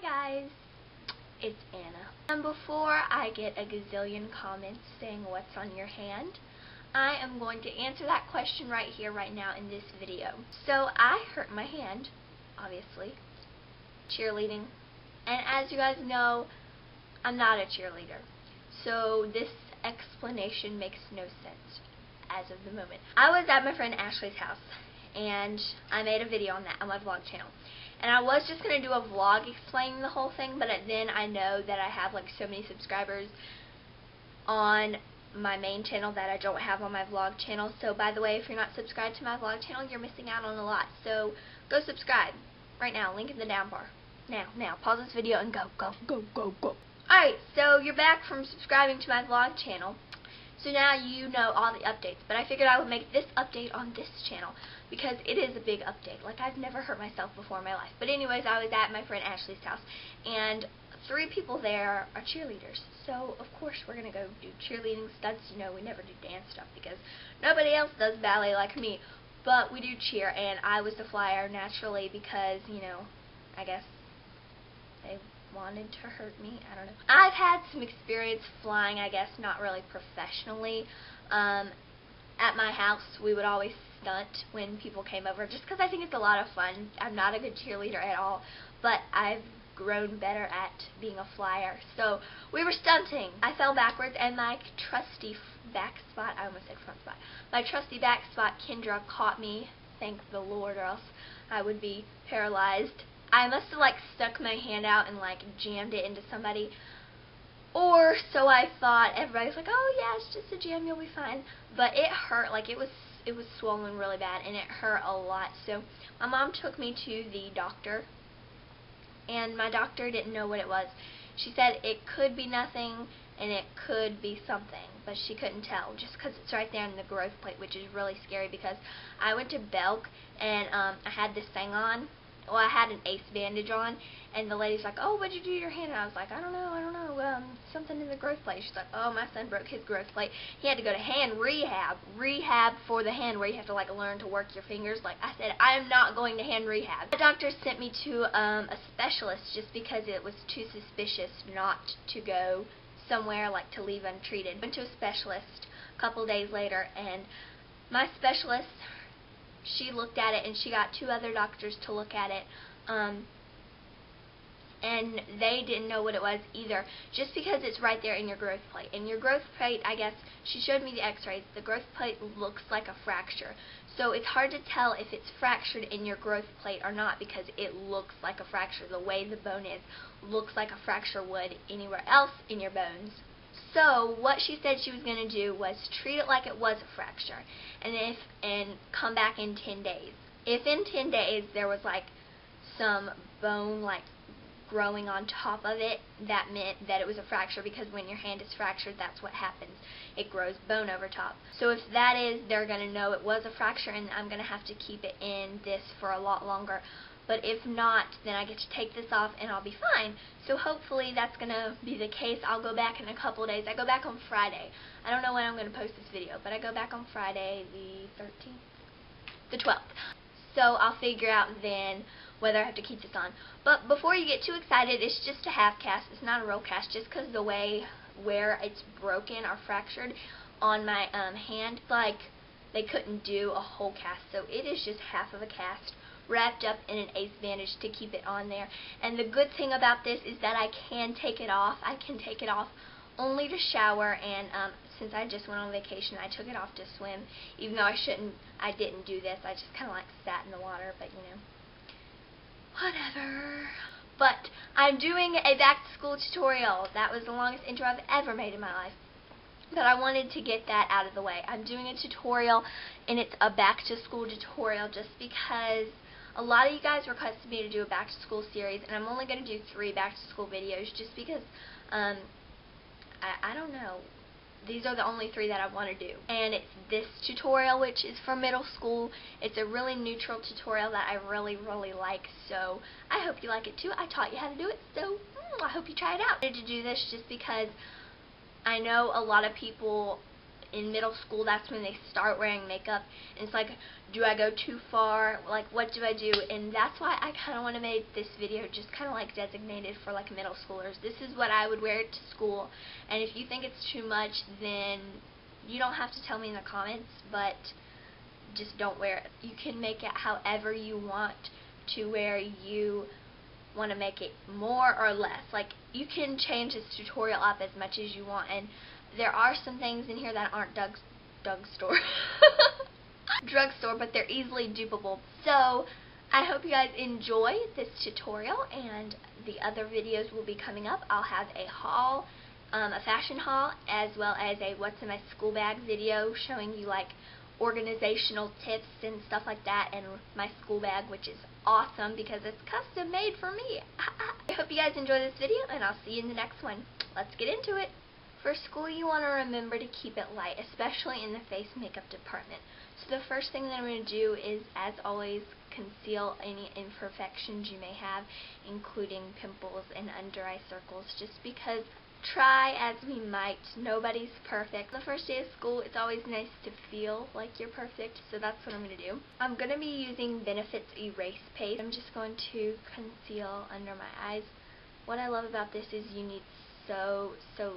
Hi guys, it's Anna. And before I get a gazillion comments saying what's on your hand, I am going to answer that question right here, right now in this video. So I hurt my hand, obviously, cheerleading. And as you guys know, I'm not a cheerleader. So this explanation makes no sense as of the moment. I was at my friend Ashley's house, and I made a video on that on my vlog channel. And I was just going to do a vlog explaining the whole thing, but then I know that I have like so many subscribers on my main channel that I don't have on my vlog channel. So by the way, if you're not subscribed to my vlog channel, you're missing out on a lot. So go subscribe right now, link in the down bar. Now, pause this video and go. Alright, so you're back from subscribing to my vlog channel. So now you know all the updates, but I figured I would make this update on this channel because it is a big update. Like, I've never hurt myself before in my life. But anyways, I was at my friend Ashley's house, and 3 people there are cheerleaders. So, of course, we're going to go do cheerleading stunts. You know, we never do dance stuff because nobody else does ballet like me. But we do cheer, and I was the flyer naturally because, you know, I guess they wanted to hurt me. I don't know. I've had some experience flying, I guess, not really professionally. At my house, we would always stunt when people came over just because I think it's a lot of fun. I'm not a good cheerleader at all, but I've grown better at being a flyer. So we were stunting. I fell backwards, and my trusty back spot, I almost said front spot, my trusty back spot, Kendra, caught me, thank the Lord, or else I would be paralyzed. I must have like stuck my hand out and like jammed it into somebody, or so I thought. Everybody's like, oh yeah, it's just a jam, you'll be fine. But it hurt, like it was swollen really bad, and it hurt a lot. So my mom took me to the doctor, and my doctor didn't know what it was. She said it could be nothing and it could be something, but she couldn't tell just because it's right there in the growth plate, which is really scary because I went to Belk and I had this thing on. Well, I had an ace bandage on, and the lady's like, oh, what'd you do to your hand? And I was like, I don't know, something in the growth plate. She's like, oh, my son broke his growth plate. He had to go to hand rehab for the hand where you have to like learn to work your fingers. Like I said, I am not going to hand rehab. The doctor sent me to a specialist just because it was too suspicious not to go somewhere, like to leave untreated. Went to a specialist a couple days later, and my specialist, she looked at it, and she got 2 other doctors to look at it, and they didn't know what it was either, just because it's right there in your growth plate. And your growth plate, I guess, she showed me the x-rays, the growth plate looks like a fracture. So it's hard to tell if it's fractured in your growth plate or not because it looks like a fracture. The way the bone is looks like a fracture would anywhere else in your bones. So what she said she was going to do was treat it like it was a fracture, and come back in 10 days. If in 10 days there was like some bone like growing on top of it, that meant that it was a fracture, because when your hand is fractured, that's what happens. It grows bone over top. So if that is, they're going to know it was a fracture, and I'm going to have to keep it in this for a lot longer. But if not, then I get to take this off and I'll be fine. So hopefully that's going to be the case. I'll go back in a couple of days. I go back on Friday. I don't know when I'm going to post this video, but I go back on Friday the 13th? The 12th. So I'll figure out then whether I have to keep this on. But before you get too excited, it's just a half cast. It's not a real cast, just because the way where it's broken or fractured on my hand, like they couldn't do a whole cast. So it is just half of a cast, wrapped up in an ace bandage to keep it on there. And the good thing about this is that I can take it off. I can take it off only to shower, and since I just went on vacation, I took it off to swim, even though I didn't do this. I just kind of like sat in the water, but you know, whatever. But I'm doing a back-to-school tutorial. That was the longest intro I've ever made in my life. But I wanted to get that out of the way. I'm doing a tutorial, and it's a back-to-school tutorial just because a lot of you guys requested me to do a back-to-school series, and I'm only going to do 3 back-to-school videos just because, I don't know. These are the only 3 that I want to do. And it's this tutorial, which is for middle school. It's a really neutral tutorial that I really, really like, so I hope you like it too. I taught you how to do it, so I hope you try it out. I wanted to do this just because I know a lot of people in middle school, that's when they start wearing makeup, and it's like, do I go too far? Like, what do I do? And that's why I kind of want to make this video just kind of like designated for like middle schoolers. This is what I would wear to school, and if you think it's too much, then you don't have to tell me in the comments, but just don't wear it. You can make it however you want to where you want to make it more or less. Like, you can change this tutorial up as much as you want, and there are some things in here that aren't drugstore, but they're easily dupable. So I hope you guys enjoy this tutorial, and the other videos will be coming up. I'll have a haul, a fashion haul, as well as a what's in my school bag video showing you like organizational tips and stuff like that, and my school bag, which is awesome because it's custom made for me. I hope you guys enjoy this video, and I'll see you in the next one. Let's get into it. For school, you want to remember to keep it light, especially in the face makeup department. So the first thing that I'm going to do is, as always, conceal any imperfections you may have, including pimples and under eye circles, just because try as we might, nobody's perfect. The first day of school, it's always nice to feel like you're perfect, so that's what I'm going to do. I'm going to be using Benefit's Erase Paste. I'm just going to conceal under my eyes. What I love about this is you need so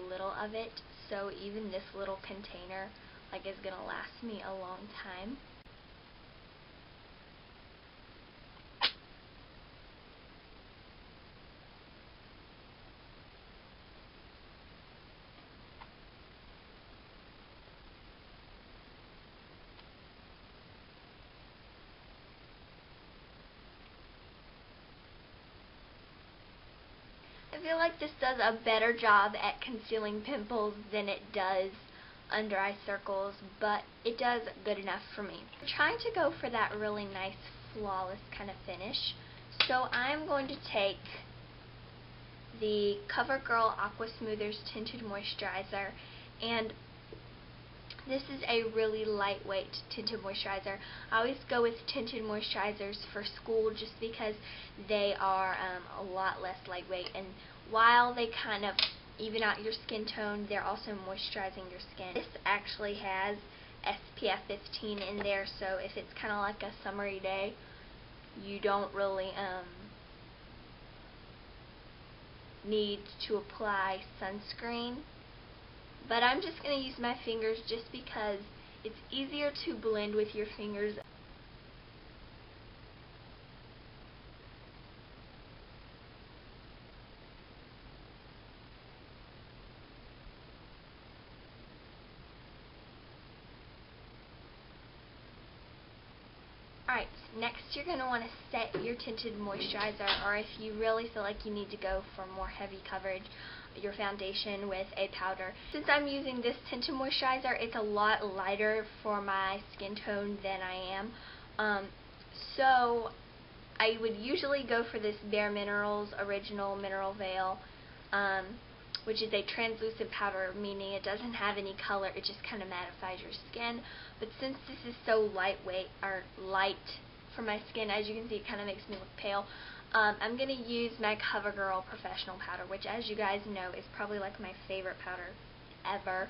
little of it, so even this little container like is going to last me a long time. I feel like this does a better job at concealing pimples than it does under eye circles, but it does good enough for me. I'm trying to go for that really nice, flawless kind of finish, so I'm going to take the Covergirl Aqua Smoothers Tinted Moisturizer, and this is a really lightweight tinted moisturizer. I always go with tinted moisturizers for school just because they are a lot less lightweight, and while they kind of even out your skin tone, they're also moisturizing your skin. This actually has SPF 15 in there, so if it's kind of like a summery day, you don't really need to apply sunscreen. But I'm just going to use my fingers just because it's easier to blend with your fingers. Alright, next you're going to want to set your tinted moisturizer, or if you really feel like you need to go for more heavy coverage, your foundation with a powder. Since I'm using this tinted moisturizer, it's a lot lighter for my skin tone than I am. So I would usually go for this Bare Minerals Original Mineral Veil, which is a translucent powder, meaning it doesn't have any color, it just kind of mattifies your skin. But since this is so lightweight, or light for my skin, as you can see, it kind of makes me look pale. I'm going to use my Covergirl Proffesional powder, which, as you guys know, is probably like my favorite powder ever.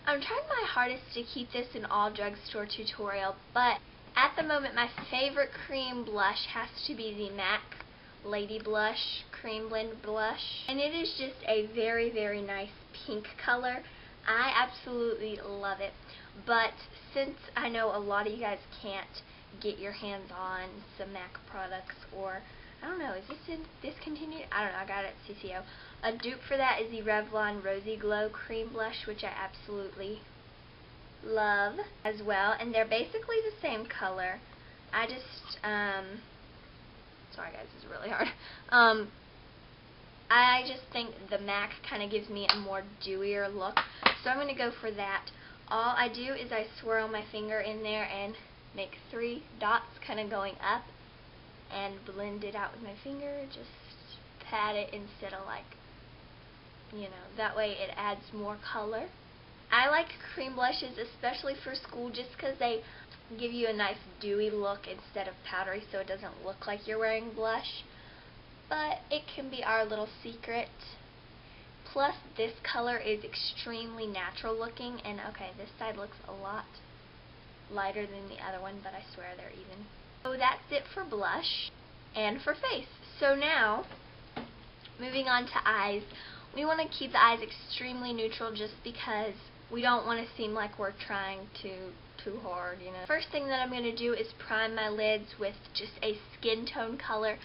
I'm trying my hardest to keep this an all drugstore tutorial, but at the moment my favorite cream blush has to be the MAC Ladyblush Cremeblend blush, and it is just a very nice pink color. I absolutely love it, but since I know a lot of you guys can't get your hands on some MAC products, or I don't know, is this discontinued? I don't know, I got it at CCO. A dupe for that is the Revlon Rosy Glow Cream Blush, which I absolutely love as well, and they're basically the same color. I just, sorry guys, this is really hard. I just think the MAC kind of gives me a more dewier look, so I'm going to go for that. All I do is I swirl my finger in there and make 3 dots kind of going up, and blend it out with my finger. Just pat it instead of like, you know, that way it adds more color. I like cream blushes, especially for school, just because they give you a nice dewy look instead of powdery, so it doesn't look like you're wearing blush. But it can be our little secret. Plus, this color is extremely natural looking, and okay, this side looks a lot lighter than the other one, but I swear they're even. So that's it for blush and for face. So now, moving on to eyes. We want to keep the eyes extremely neutral just because we don't want to seem like we're trying too hard, you know. First thing that I'm going to do is prime my lids with just a skin tone color.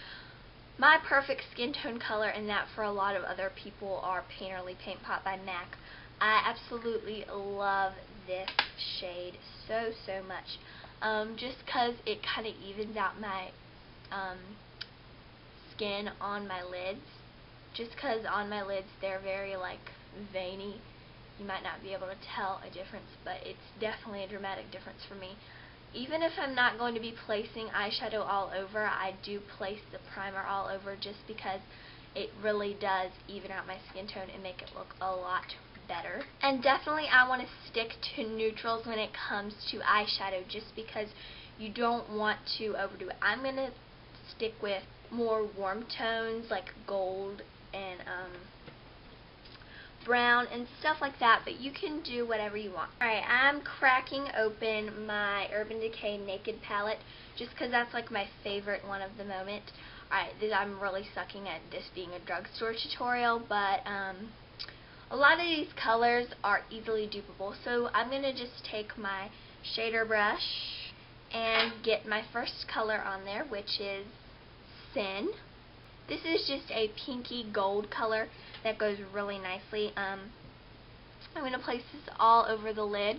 My perfect skin tone color, and that for a lot of other people, are Painterly Paint Pot by MAC. I absolutely love this shade so much, just because it kind of evens out my skin on my lids. Just because on my lids they're very like veiny. You might not be able to tell a difference, but it's definitely a dramatic difference for me. Even if I'm not going to be placing eyeshadow all over, I do place the primer all over just because it really does even out my skin tone and make it look a lot better. And definitely I want to stick to neutrals when it comes to eyeshadow just because you don't want to overdo it. I'm going to stick with more warm tones like gold and brown and stuff like that, but you can do whatever you want. Alright, I'm cracking open my Urban Decay Naked palette just because that's like my favorite one of the moment. Alright, I'm really sucking at this being a drugstore tutorial, but a lot of these colors are easily dupable, so I'm going to just take my shader brush and get my first color on there, which is Sin. This is just a pinky gold color that goes really nicely. I'm going to place this all over the lid.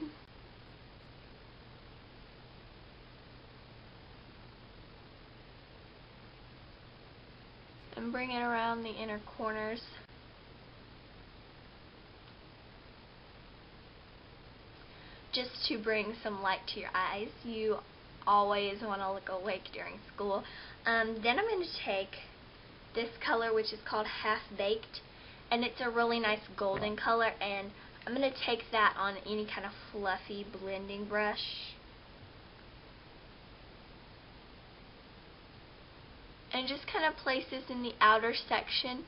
And bring it around the inner corners. Just to bring some light to your eyes. You always want to look awake during school. Then I'm going to take this color, which is called Half Baked, and it's a really nice golden color, and I'm going to take that on any kind of fluffy blending brush. And just kind of place this in the outer section,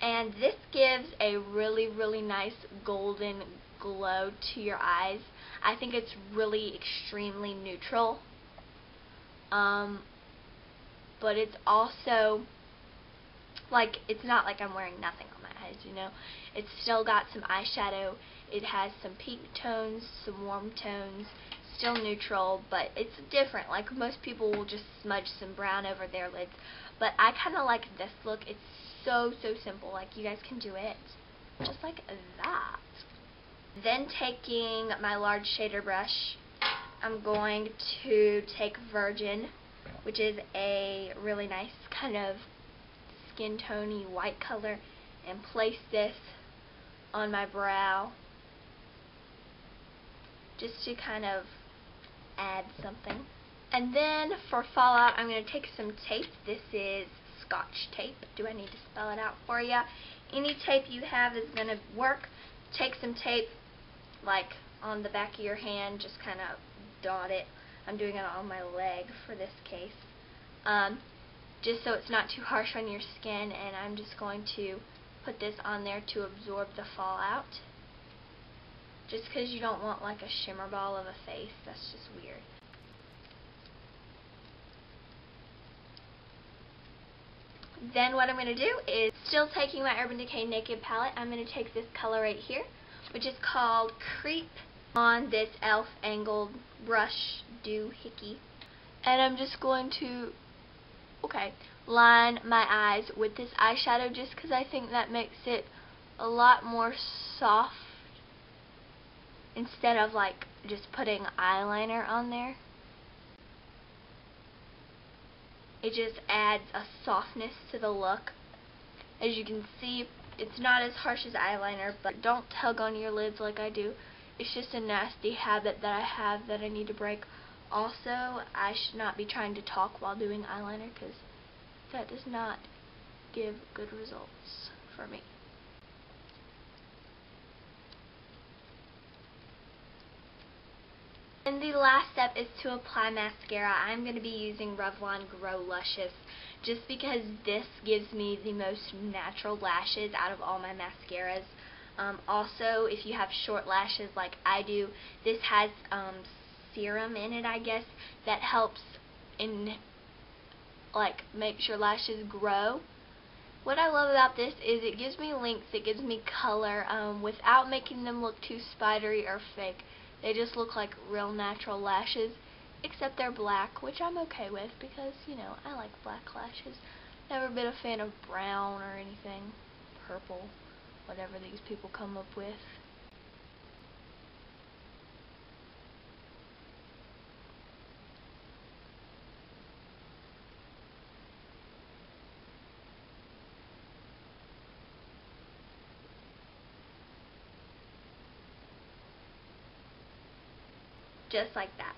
and this gives a really nice golden glow to your eyes. I think it's really extremely neutral, but it's also like, it's not like I'm wearing nothing on my eyes, you know. It's still got some eyeshadow. It has some pink tones, some warm tones, still neutral, but it's different. Like, most people will just smudge some brown over their lids, but I kind of like this look. It's so simple. Like, you guys can do it just like that. Then, taking my large shader brush, I'm going to take Virgin, which is a really nice kind of skin tony white color, and place this on my brow just to kind of add something. And then for fallout, I'm going to take some tape. This is Scotch tape. Do I need to spell it out for you? Any tape you have is going to work. Take some tape like on the back of your hand, just kind of dot it. I'm doing it on my leg for this case. Just so it's not too harsh on your skin, and I'm just going to put this on there to absorb the fallout. Just because you don't want like a shimmer ball of a face, that's just weird. Then what I'm going to do is, still taking my Urban Decay Naked palette, I'm going to take this color right here, which is called Creep, on this e.l.f. angled brush doohickey. And I'm just going to line my eyes with this eyeshadow just because I think that makes it a lot more soft instead of like just putting eyeliner on there. It just adds a softness to the look. As you can see, it's not as harsh as eyeliner, but don't tug on your lids like I do. It's just a nasty habit that I have that I need to break. Also, I should not be trying to talk while doing eyeliner because that does not give good results for me. And the last step is to apply mascara. I'm going to be using Revlon Grow Lucious just because this gives me the most natural lashes out of all my mascaras. Also, if you have short lashes like I do, this has serum in it, I guess, that helps in makes your lashes grow. What I love about this is it gives me length, it gives me color, without making them look too spidery or fake. They just look like real natural lashes, except they're black, which I'm okay with because, you know, I like black lashes. Never been a fan of brown or anything, purple, whatever these people come up with. Just like that.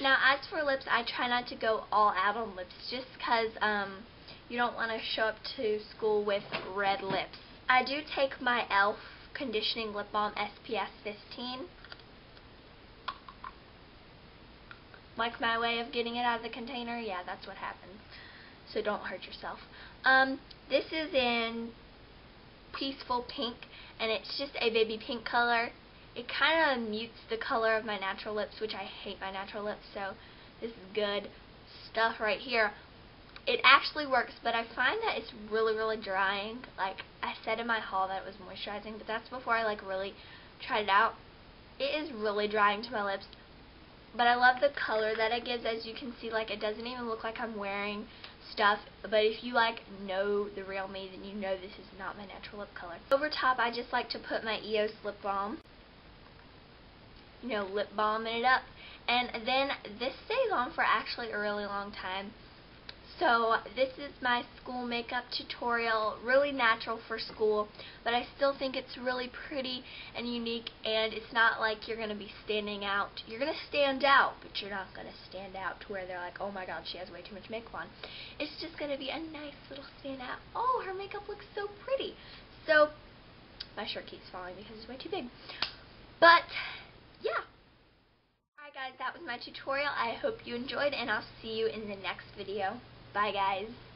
Now, as for lips, I try not to go all out on lips just because you don't want to show up to school with red lips. I do take my e.l.f. Conditioning Lip Balm SPF 15. Like my way of getting it out of the container? Yeah, that's what happens. So don't hurt yourself. This is in Peaceful Pink, and it's just a baby pink color. It kind of mutes the color of my natural lips, which I hate my natural lips, so this is good stuff right here. It actually works, but I find that it's really, really drying. Like, I said in my haul that it was moisturizing, but that's before I, really tried it out. It is really drying to my lips, but I love the color that it gives. As you can see, it doesn't even look like I'm wearing stuff, but if you, know the real me, then you know this is not my natural lip color. Over top, I just like to put my EOS lip balm. You know, lip balming it up, and then this stays on for actually a really long time. So this is my school makeup tutorial, really natural for school, but I still think it's really pretty and unique, and it's not like you're going to be standing out. You're going to stand out, but you're not going to stand out to where they're like, oh my god, she has way too much makeup on. It's just going to be a nice little stand out. Oh, her makeup looks so pretty. So my shirt keeps falling because it's way too big. But yeah. Alright guys, that was my tutorial. I hope you enjoyed, and I'll see you in the next video. Bye guys.